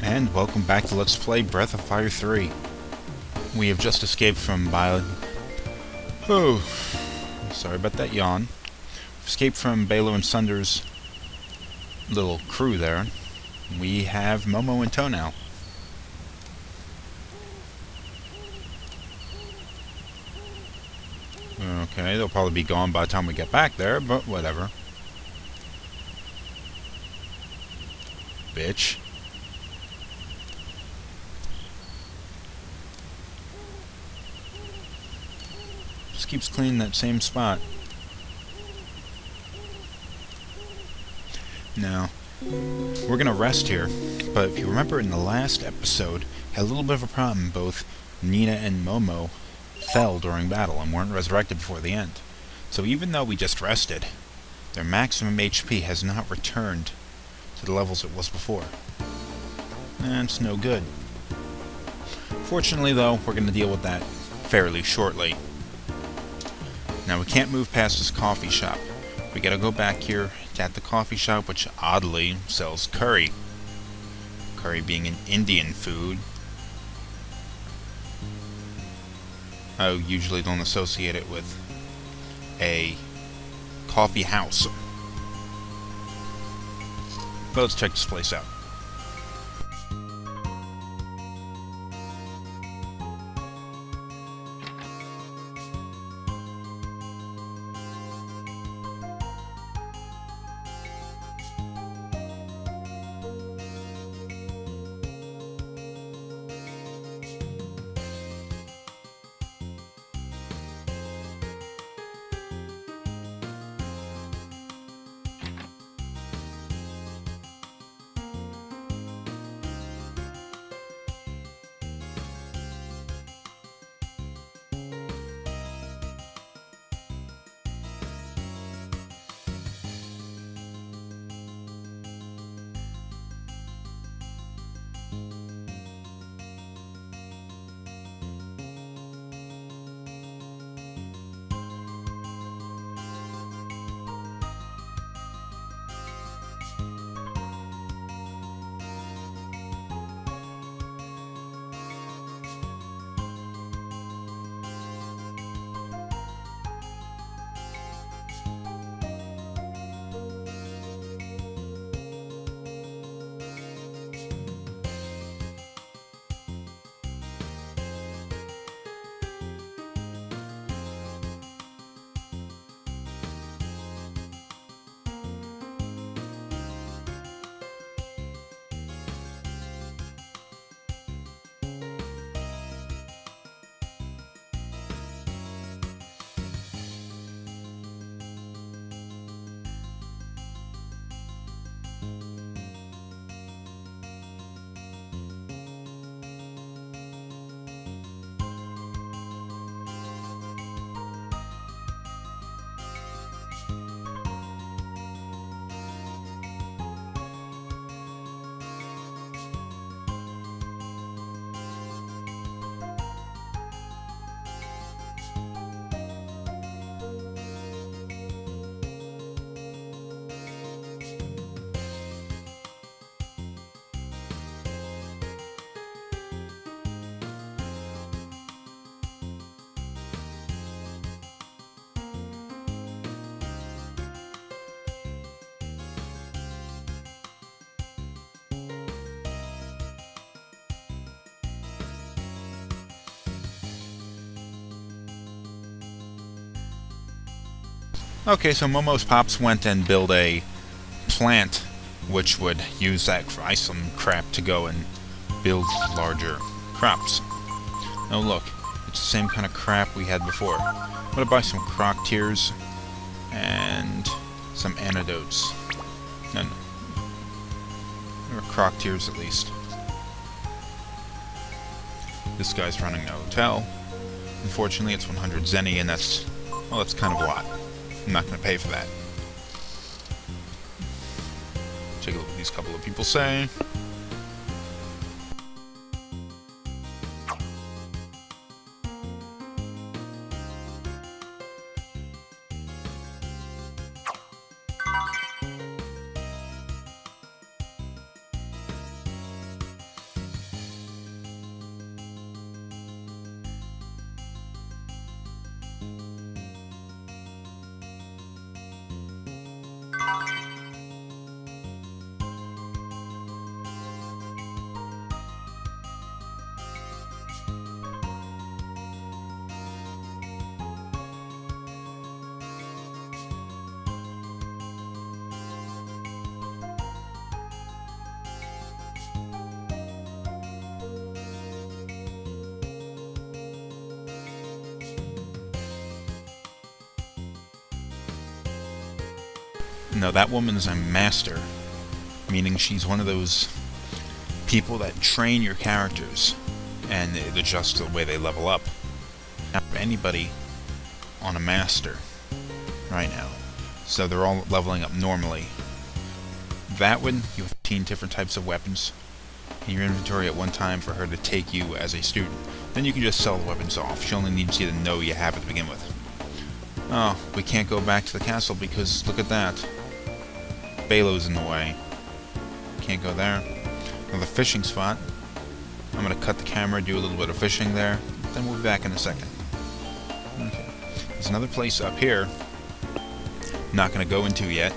And welcome back to Let's Play Breath of Fire 3. We have just escaped from Oh, sorry about that yawn. Escaped from Balo and Sunder's little crew there. We have Momo in tow now. Okay, they'll probably be gone by the time we get back there, but whatever. Bitch. Just keeps cleaning that same spot. Now, we're gonna rest here, but if you remember in the last episode, had a little bit of a problem. Both Nina and Momo fell during battle and weren't resurrected before the end. So even though we just rested, their maximum HP has not returned to the levels it was before. And it's no good. Fortunately though, we're going to deal with that fairly shortly. Now we can't move past this coffee shop. We gotta go back here at the coffee shop, which oddly sells curry. Curry being an Indian food. I usually don't associate it with a coffee house. But let's check this place out. Okay, so Momo's Pops went and built a plant which would use that isom crap to go and build larger crops. Oh look, it's the same kind of crap we had before. I'm gonna buy some croc tears and some antidotes. No. Or croc tears at least. This guy's running a hotel. Unfortunately, it's 100 zenny, and that's kind of a lot. I'm not going to pay for that. Take a look at these couple of people say. No, that woman's a master, meaning she's one of those people that train your characters, and it adjusts the way they level up. Now, anybody on a master right now, so they're all leveling up normally. That one, you have 15 different types of weapons in your inventory at one time for her to take you as a student. Then you can just sell the weapons off. She only needs you to know you have it to begin with. Oh, we can't go back to the castle because look at that. Balo's in the way. Can't go there. Another fishing spot. I'm going to cut the camera, do a little bit of fishing there. Then we'll be back in a second. Okay. There's another place up here. Not going to go into yet.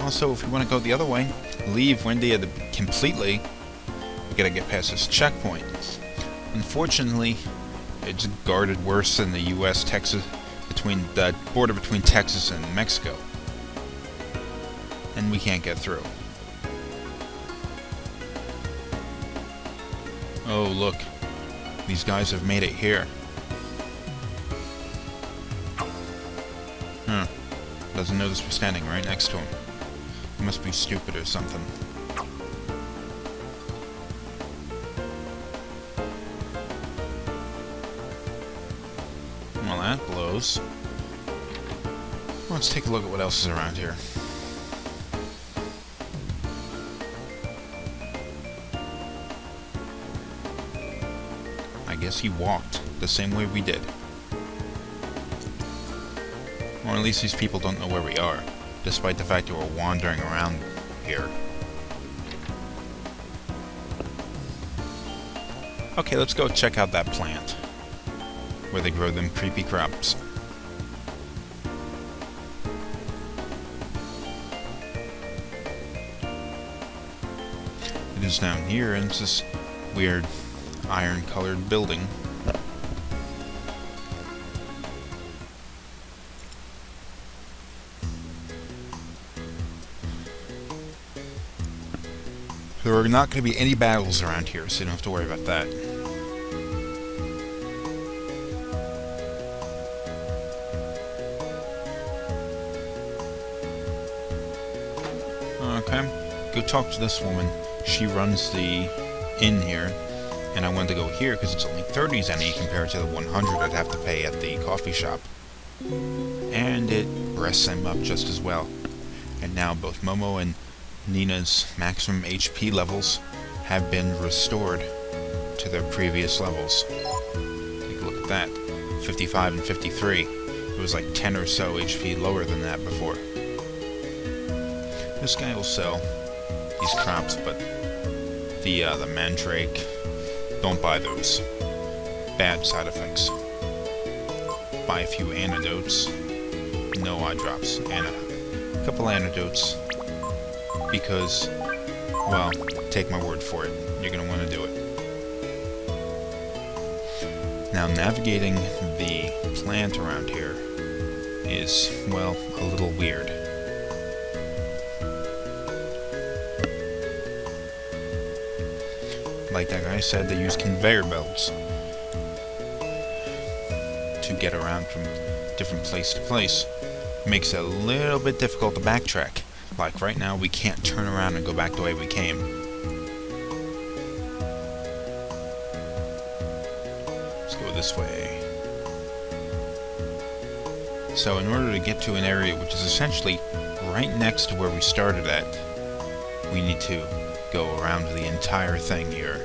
Also, if you want to go the other way, leave Wendy completely. You gotta get past this checkpoint. Unfortunately, it's guarded worse than the U.S.-Texas, between the border between Texas and Mexico. And we can't get through. Oh, look. These guys have made it here. Doesn't notice we're standing right next to him. He must be stupid or something. Well, that blows. Let's take a look at what else is around here. I guess he walked the same way we did. Or at least these people don't know where we are, despite the fact that we're wandering around here. Okay, let's go check out that plant, where they grow them creepy crops. It is down here, and it's this weird iron-colored building. There are not going to be any battles around here, so you don't have to worry about that. Okay, go talk to this woman. She runs the inn here, and I wanted to go here because it's only 30 zenny compared to the 100 I'd have to pay at the coffee shop. And it rests them up just as well. And now both Momo and Nina's maximum HP levels have been restored to their previous levels. Take a look at that. 55 and 53. It was like 10 or so HP lower than that before. This guy will sell these crops, but the mandrake, don't buy those. Bad side effects. Buy a few antidotes. No eye drops. And a couple antidotes. Because, well, take my word for it, you're going to want to do it. Now, navigating the plant around here is, well, a little weird. Like that guy said, they use conveyor belts to get around from different place to place. Makes it a little bit difficult to backtrack. Like right now, we can't turn around and go back the way we came. Let's go this way. So in order to get to an area which is essentially right next to where we started at, we need to go around the entire thing here.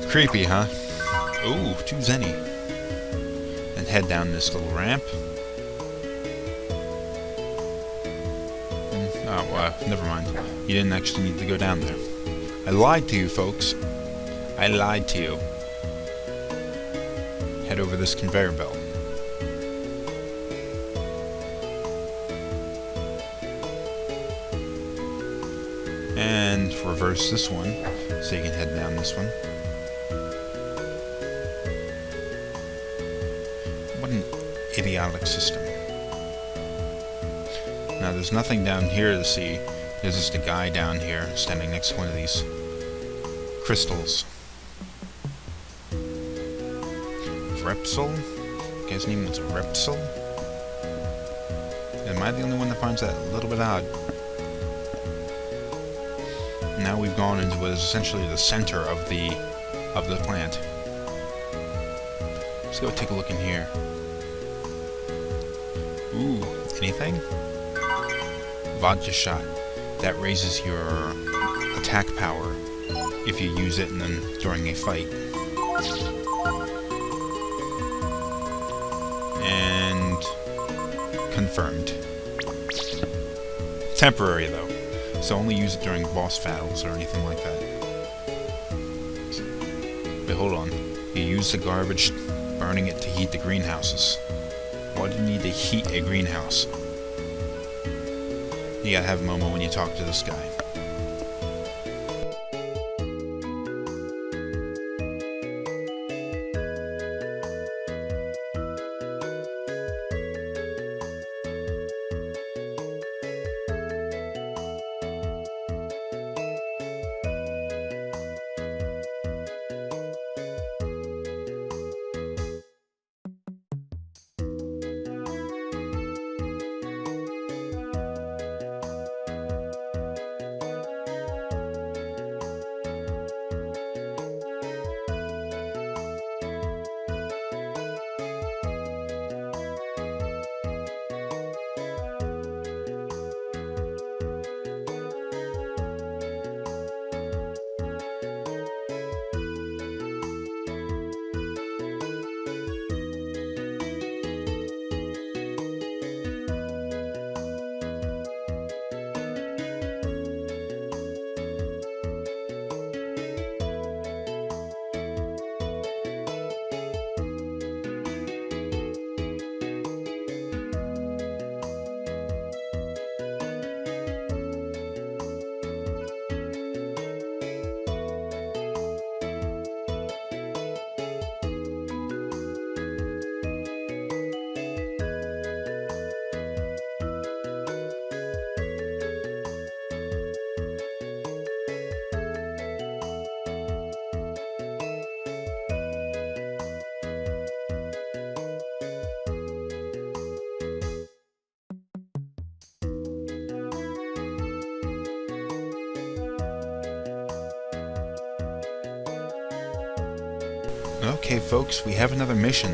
Creepy, huh? Ooh, 2 zenny. And head down this little ramp. Oh, well, never mind. You didn't actually need to go down there. I lied to you, folks. I lied to you. Head over this conveyor belt. And reverse this one, so you can head down this one. What an idiotic system. Now there's nothing down here to see. There's just a guy down here standing next to one of these crystals. Repsol? Guy's name was Repsol? Am I the only one that finds that a little bit odd? Now we've gone into what is essentially the center of the plant. Let's go take a look in here. Ooh, anything? Vodka shot. That raises your attack power if you use it during a fight. And confirmed. Temporary though, so only use it during boss battles or anything like that. But hold on, you use the garbage, burning it to heat the greenhouses. Why do you need to heat a greenhouse? You gotta have Momo when you talk to this guy. Okay, folks, we have another mission.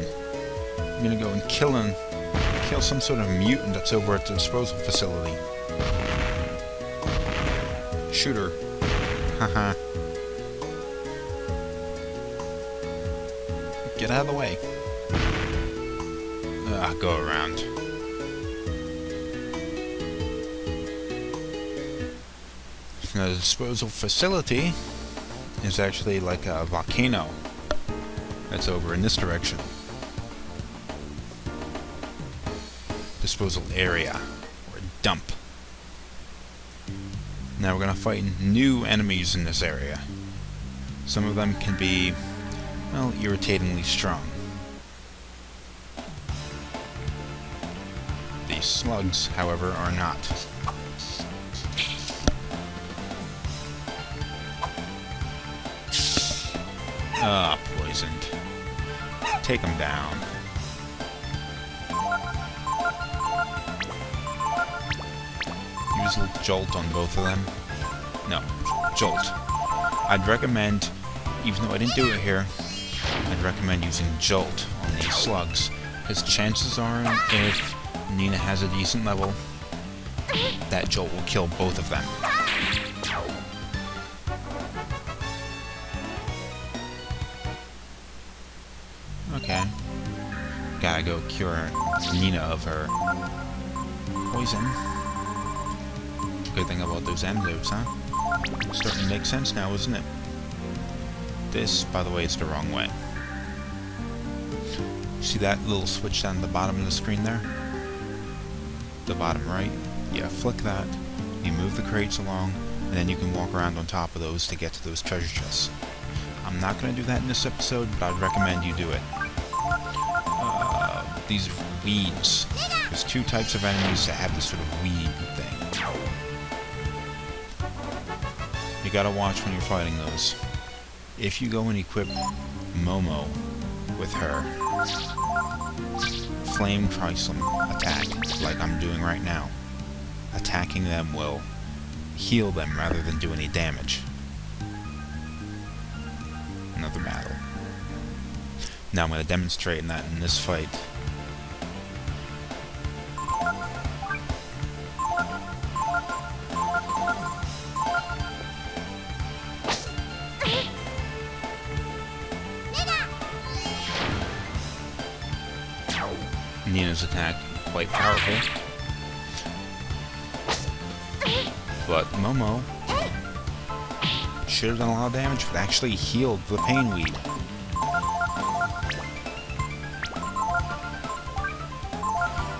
I'm gonna go and kill some sort of mutant that's over at the disposal facility. Shoot her. Haha. Get out of the way. Go around. Now, the disposal facility is actually like a volcano that's over in this direction. Disposal area, or dump. Now we're gonna fight new enemies in this area. Some of them can be, well, irritatingly strong. These slugs, however, are not. Poisoned. Take them down. Use a jolt on both of them. No, jolt. I'd recommend, even though I didn't do it here, I'd recommend using jolt on these slugs, because chances are, if Nina has a decent level, that jolt will kill both of them. Okay. Gotta go cure Nina of her poison. Good thing about those antidotes, huh? Starting to make sense now, isn't it? This, by the way, is the wrong way. See that little switch down at the bottom of the screen there? The bottom right? Yeah, flick that. You move the crates along, and then you can walk around on top of those to get to those treasure chests. I'm not going to do that in this episode, but I'd recommend you do it. These weeds. There's two types of enemies that have this sort of weed thing. You gotta watch when you're fighting those. If you go and equip Momo with her Flame Trisom attack, like I'm doing right now, attacking them will heal them rather than do any damage. Another battle. Now I'm going to demonstrate that in this fight. Nina's attack, quite powerful. But Momo should have done a lot of damage, but actually healed the pain weed.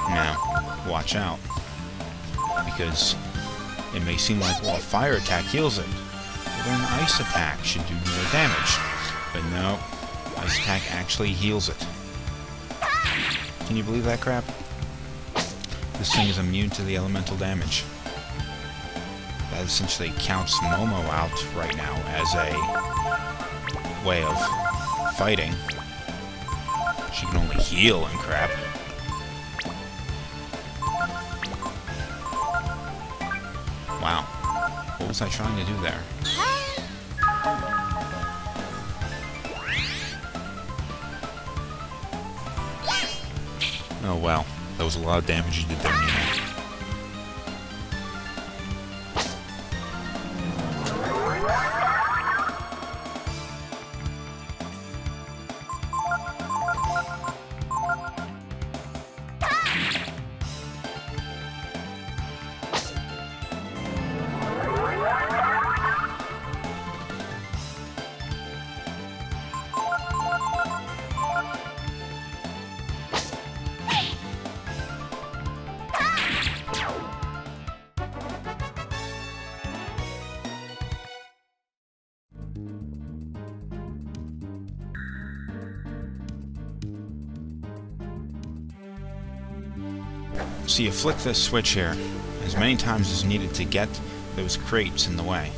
Now, watch out. Because it may seem like, well, a fire attack heals it. Well, then an ice attack should do more damage. But no, ice attack actually heals it. Can you believe that crap? This thing is immune to the elemental damage. That essentially counts Momo out right now as a way of fighting. She can only heal and crap. Wow. What was I trying to do there? Oh well, that was a lot of damage you did there, Nina. So you flick this switch here as many times as needed to get those crates in the way.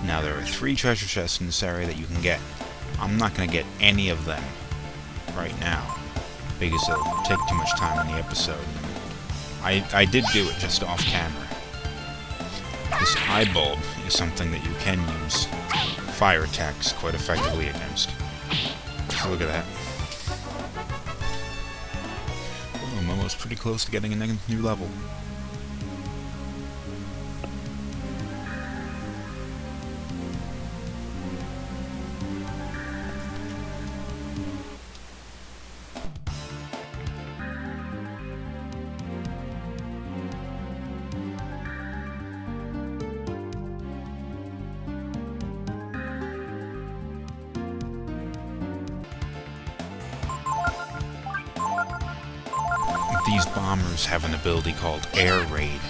Now there are 3 treasure chests in this area that you can get. I'm not going to get any of them right now because it'll take too much time in the episode. I did do it just off camera. This eye bulb is something that you can use fire attacks quite effectively against. So look at that. I'm almost pretty close to getting a new level. These bombers have an ability called Air Raid.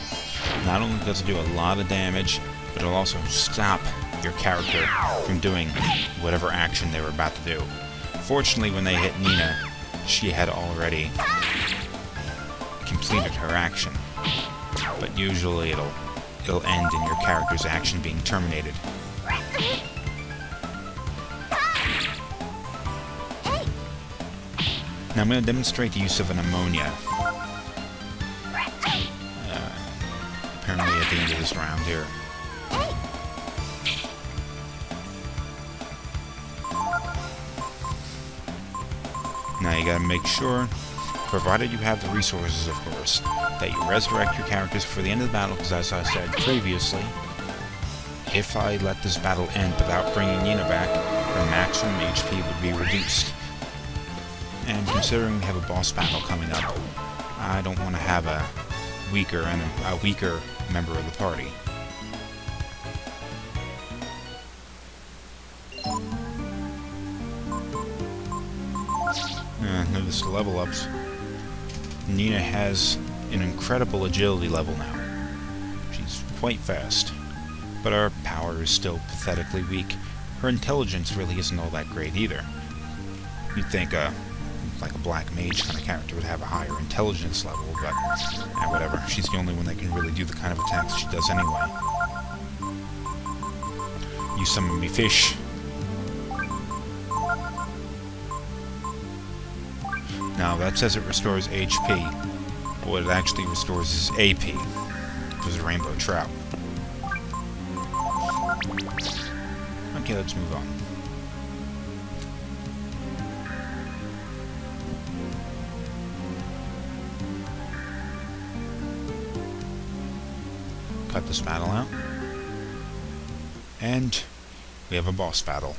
Not only does it do a lot of damage, but it'll also stop your character from doing whatever action they were about to do. Fortunately, when they hit Nina, she had already completed her action. But usually it'll end in your character's action being terminated. Now I'm going to demonstrate the use of an ammonia. Apparently at the end of this round here. Now you gotta make sure, provided you have the resources of course, that you resurrect your characters for the end of the battle, because as I said previously, if I let this battle end without bringing Nina back, her maximum HP would be reduced. And considering we have a boss battle coming up, I don't want to have a weaker member of the party. Notice the level ups. Nina has an incredible agility level now. She's quite fast, but her power is still pathetically weak. Her intelligence really isn't all that great either. You'd think a like a black mage kind of character would have a higher intelligence level, but whatever. She's the only one that can really do the kind of attacks she does anyway. You summon me fish. Now, that says it restores HP, but what it actually restores is AP, which is a rainbow trout. Okay, let's move on. Cut this battle out. And we have a boss battle.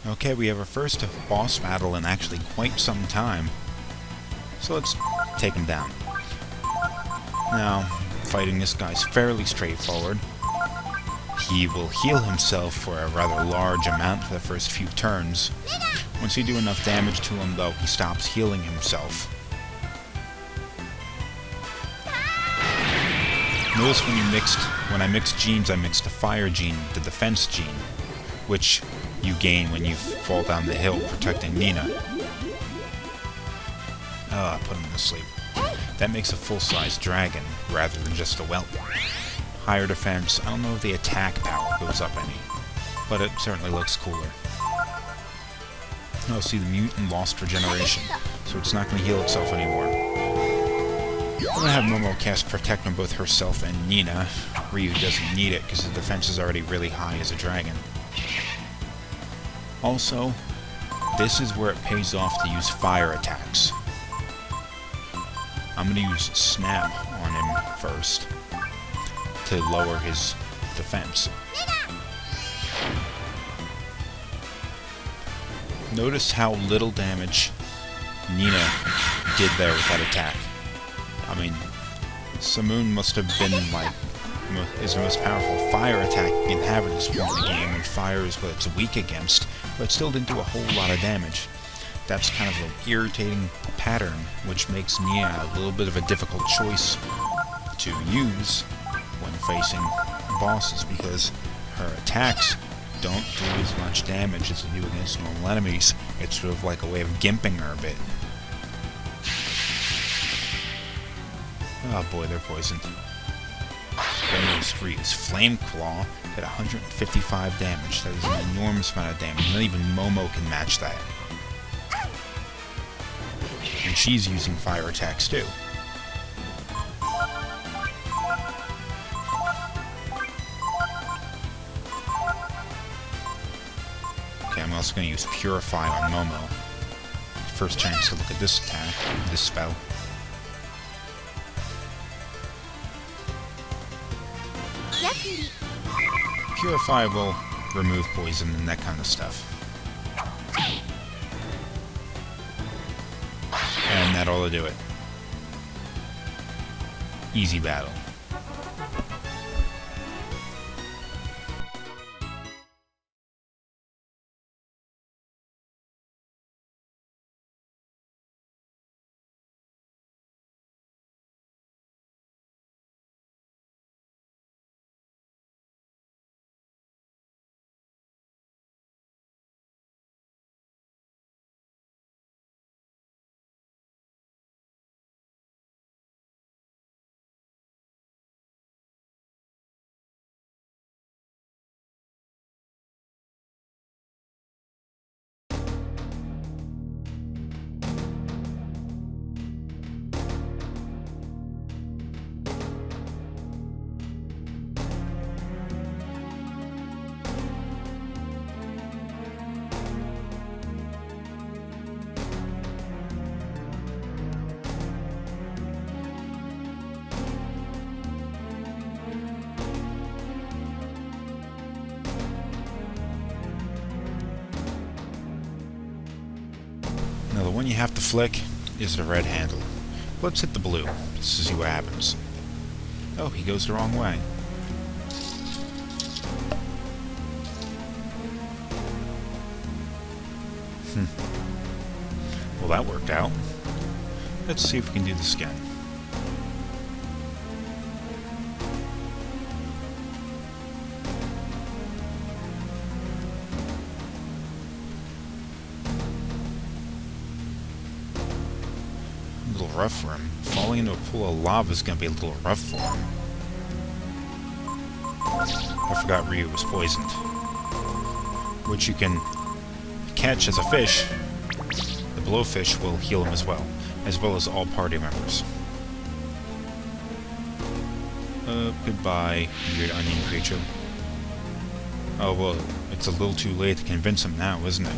Okay, we have our first boss battle in actually quite some time. So let's take him down. Now, fighting this guy's fairly straightforward. He will heal himself for a rather large amount for the first few turns. Once you do enough damage to him, though, he stops healing himself. Notice when I mixed genes, I mixed the fire gene, the defense gene, which you gain when you fall down the hill protecting Nina. I put him to sleep. That makes a full-size dragon, rather than just a whelp. Higher defense, I don't know if the attack power goes up any, but it certainly looks cooler. Oh, see, the mutant lost regeneration, so it's not going to heal itself anymore. I'm going to have Momo cast Protect on both herself and Nina. Ryu doesn't need it, because the defense is already really high as a dragon. Also, this is where it pays off to use fire attacks. I'm going to use Snap on him first to lower his defense. Notice how little damage Nina did there with that attack. I mean, Samoon must have been like his most powerful fire attack you can have at this point in the game, and fire is what it's weak against, but it still didn't do a whole lot of damage. That's kind of an irritating pattern, which makes Nia a little bit of a difficult choice to use when facing bosses, because her attacks don't do as much damage as they do against normal enemies. It's sort of like a way of gimping her a bit. Oh boy, they're poisoned. Those Ryu's Flame Claw did 155 damage. That is an enormous amount of damage. Not even Momo can match that. And she's using fire attacks too. Okay, I'm also going to use Purify on Momo. First chance to look at this attack, this spell. Purify will remove poison and that kind of stuff. And that ought to do it. Easy battle. one you have to flick is the red handle. Let's hit the blue, just to see what happens. Oh, he goes the wrong way. Well, that worked out. Let's see if we can do this again. A little rough for him. Falling into a pool of lava is going to be a little rough for him. I forgot Ryu was poisoned. Which you can catch as a fish. The blowfish will heal him as well as all party members. Goodbye, weird onion creature. Oh well, it's a little too late to convince him now, isn't it?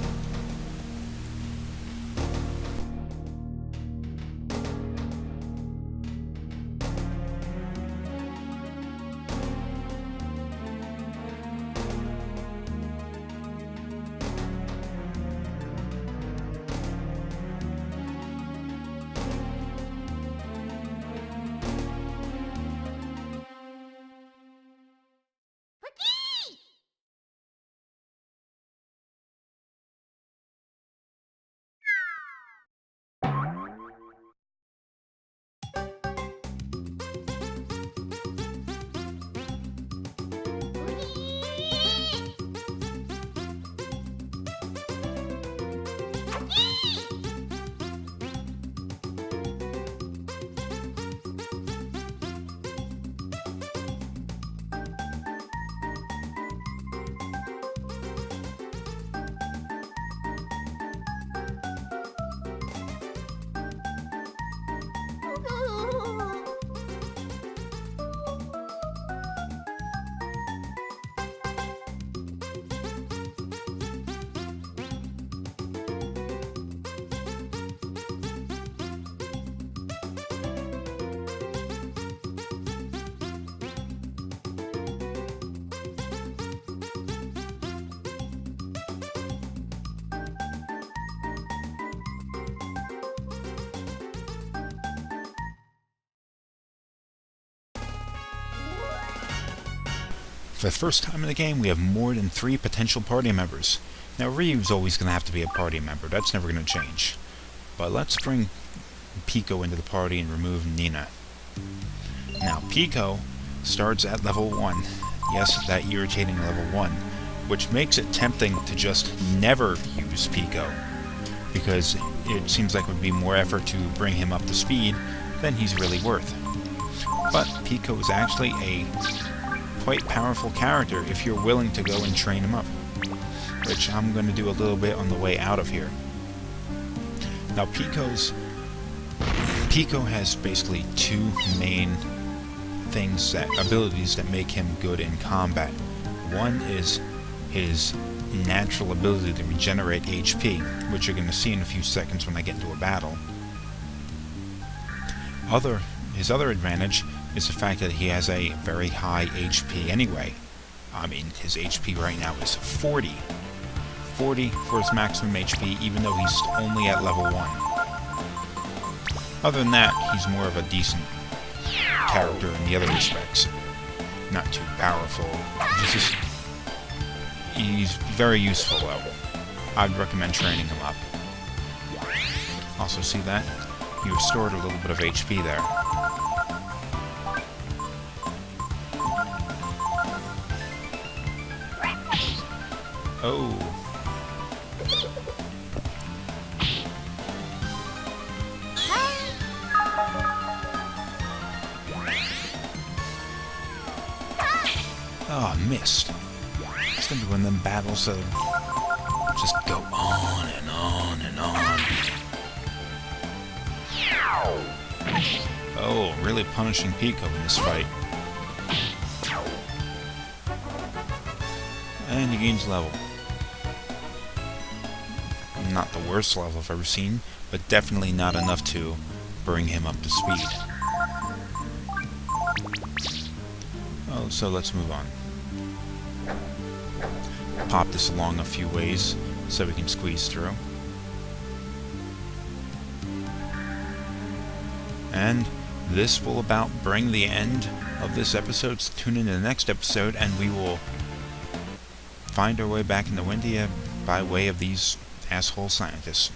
For the first time in the game, we have more than 3 potential party members. Now, Ryu's always going to have to be a party member. That's never going to change. But let's bring Pico into the party and remove Nina. Now, Pico starts at level 1. Yes, that irritating level 1. Which makes it tempting to just never use Pico. Because it seems like it would be more effort to bring him up to speed than he's really worth. But Pico is actually a quite powerful character if you're willing to go and train him up, which I'm going to do a little bit on the way out of here. Now Pico has basically 2 main abilities that make him good in combat. One is his natural ability to regenerate HP, which you're going to see in a few seconds when I get into a battle. His other advantage is the fact that he has a very high HP anyway. I mean, his HP right now is 40. 40 for his maximum HP, even though he's only at level 1. Other than that, he's more of a decent character in the other respects. Not too powerful. He's very useful, though. I'd recommend training him up. Also, see that? He restored a little bit of HP there. Oh. Oh, I missed. It's gonna be one of them battles that just go on and on and on. Oh, really punishing Pico in this fight. And he gains level. Not the worst level I've ever seen, but definitely not enough to bring him up to speed. Oh, so let's move on. Pop this along a few ways so we can squeeze through. And this will about bring the end of this episode. So tune in to the next episode, and we will find our way back into Windia by way of these asshole scientists.